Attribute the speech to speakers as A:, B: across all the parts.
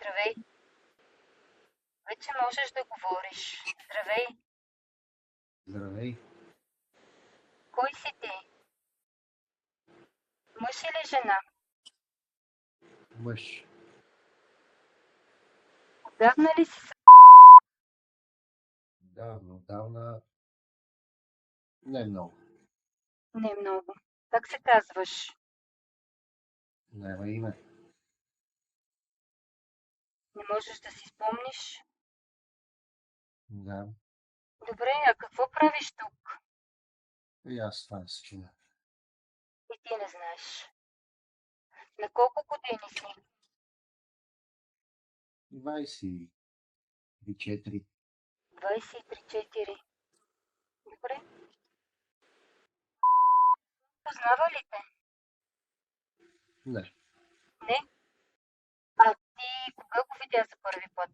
A: Здравей, вече можеш да говориш. Здравей,
B: Здравей,
A: кой си ти? Мъж или жена?
B: мъж.
A: Отдавна ли си
B: Отдавна, не много.
A: Не много. Как се казваш?
B: Няма име.
A: Не можеш да си спомниш?
B: Да,
A: Добре, а какво правиш тук?
B: и аз това се чуя.
A: И ти не знаеш. На колко години си?
B: 24.
A: 23-4. Добре. Познава ли те?
B: Не,
A: Не. А ти кога го видя за първи път?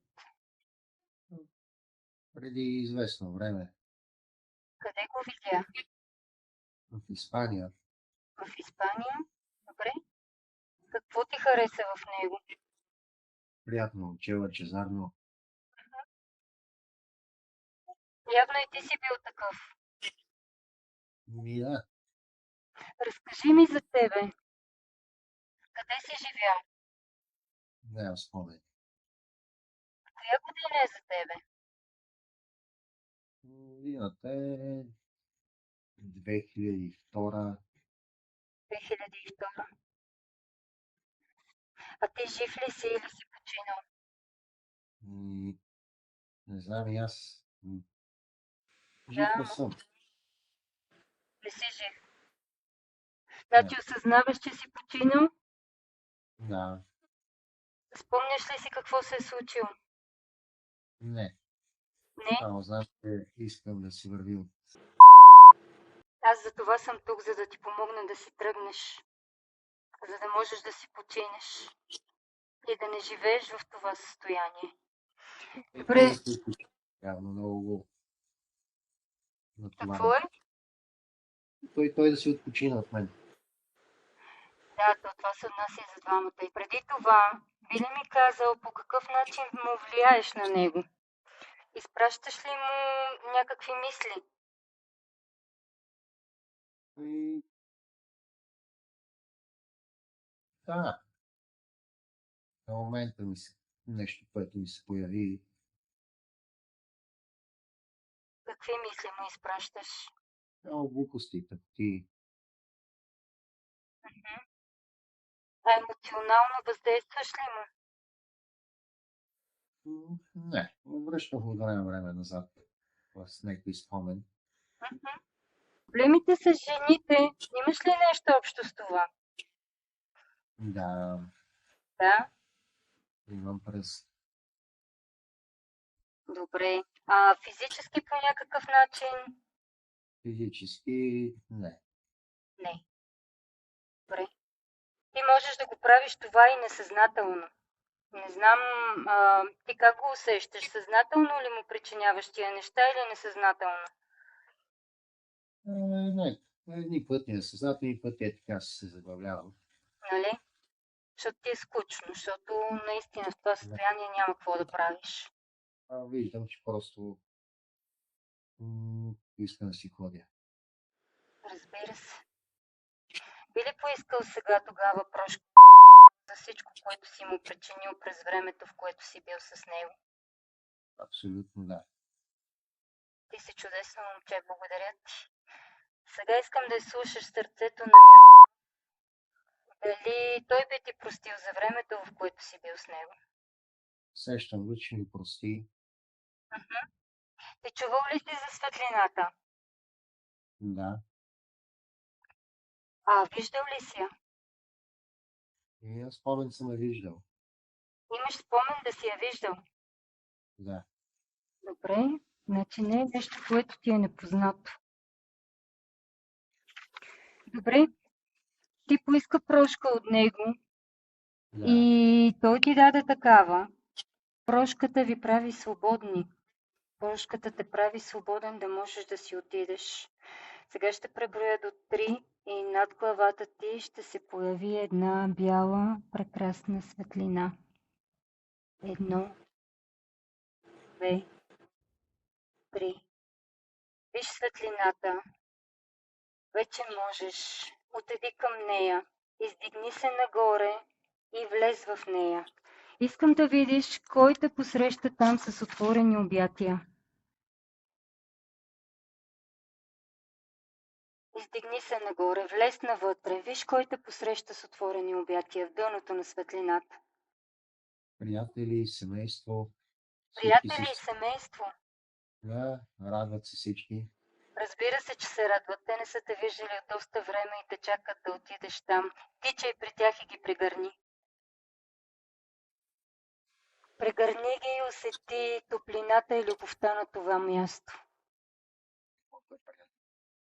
B: преди известно време
A: Къде го видя?
B: в Испания.
A: В Испания? Добре. Какво ти хареса в него?
B: Приятно момче, лъчезарно.
A: Явно и ти си бил такъв.
B: Да,
A: Разкажи ми за тебе. Къде си живял?
B: нямам спомен.
A: Коя година е за тебе?
B: Годината е 2002.
A: 2002. А ти жив ли си или си починал?
B: М, Не знам и аз.
A: Да,
B: Жив не съм.
A: не си жив.
B: Не.
A: Значи осъзнаваш, че си починал?
B: Да,
A: Спомняш ли си какво се е случило?
B: не.
A: Не.
B: Само знам, че искам да си върви от...
A: Аз за това съм тук, за да ти помогна да си тръгнеш. За да можеш да си починеш. И да не живееш в това състояние. Добре,
B: Явно много
A: какво
B: натоварен.
A: е?
B: Той да си отпочина от мен.
A: Да, това се отнася и за двамата. И преди това, би ли ми казал по какъв начин му влияеш на него? Изпращаш ли му някакви мисли?
B: И да, на момента нещо, което ми се появи,
A: Какви мисли му изпращаш?
B: много глупости, тъпоти.
A: А емоционално въздействаш ли му?
B: Не, връщам от време назад с някой спомен.
A: Проблемите с жените, имаш ли нещо общо с това?
B: Да,
A: Да,
B: имам през
A: добре. А физически по някакъв начин?
B: физически, не.
A: Не. Добре. Ти можеш да го правиш това и несъзнателно. Не знам, ти как го усещаш? Съзнателно ли му причиняваш тия неща или несъзнателно?
B: Не, едни пъти е съзнателно, едни пъти е така се забавлявам.
A: Нали? Защото ти е скучно, защото наистина в това
B: Не.
A: състояние няма какво да правиш.
B: Виждам, че просто искам да си ходя.
A: Разбира се. Би ли поискал сега тогава прошка за всичко, което си му причинил през времето, в което си бил с него?
B: Абсолютно да.
A: Ти си чудесно момче, благодаря ти. Сега искам да изслушаш сърцето на Мир. Дали той би ти простил за времето, в което си бил с него?
B: Сещам го, че ми прости.
A: Ти чувал ли си за светлината?
B: Да.
A: Виждал ли си я?
B: И аз спомен съм я виждал.
A: Имаш спомен да си я виждал?
B: Да.
A: Добре, значи не е нещо, което ти е непознато. Добре, ти поиска прошка от него
B: Да.
A: и той ти даде такава. Прошката ви прави свободни. Прошката те прави свободен да можеш да си отидеш. Сега ще преброя до 3 и над главата ти ще се появи една бяла прекрасна светлина. 1, 2, 3. Виж светлината. Вече можеш. Отиди към нея. Издигни се нагоре и влез в нея. Искам да видиш кой те посреща там с отворени обятия. Издигни се нагоре, влез навътре. Виж кой те посреща с отворени обятия в дъното на светлината.
B: Приятели, семейство, всички
A: Приятели и семейство.
B: Да, радват се всички.
A: Разбира се, че се радват. Те не са те виждали от доста време и те чакат да отидеш там. Тичай при тях и ги прегърни. Прегърни ги и усети топлината и любовта на това място.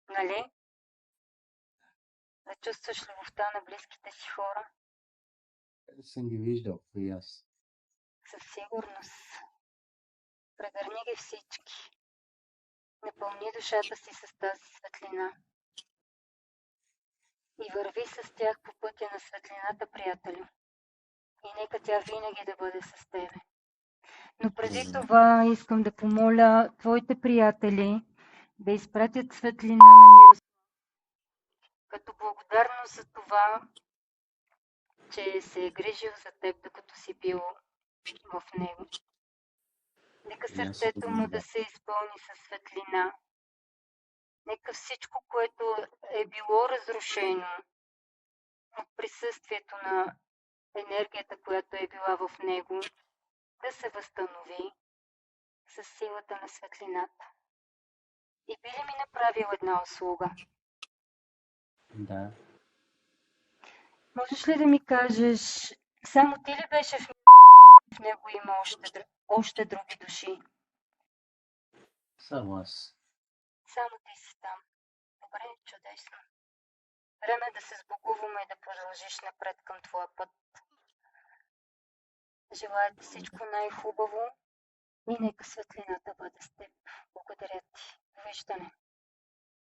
A: Нали? Да чувстваш любовта на близките си хора?
B: Къде съм ги виждал и аз.
A: Със сигурност. Прегърни ги всички. Напълни душата си с тази светлина. И върви с тях по пътя на светлината, приятелю. И нека тя винаги да бъде с тебе. Но преди това искам да помоля твоите приятели да изпратят светлина на Мирослав, като благодарност за това, че се е грижил за теб, докато си бил в него. Нека сърцето му да се изпълни със светлина. Нека всичко, което е било разрушено от присъствието на енергията, която е била в него, да се възстанови със силата на светлината. И би ли ми направил една услуга?
B: Да.
A: Можеш ли да ми кажеш, само ти ли беше в него има още други души?
B: Само аз.
A: Само ти си там. Добре, чудесно. Време е да се сбогуваме и да продължиш напред към твоя път. Желая ти всичко най-хубаво и нека светлината бъде с теб. Благодаря ти. Довиждане.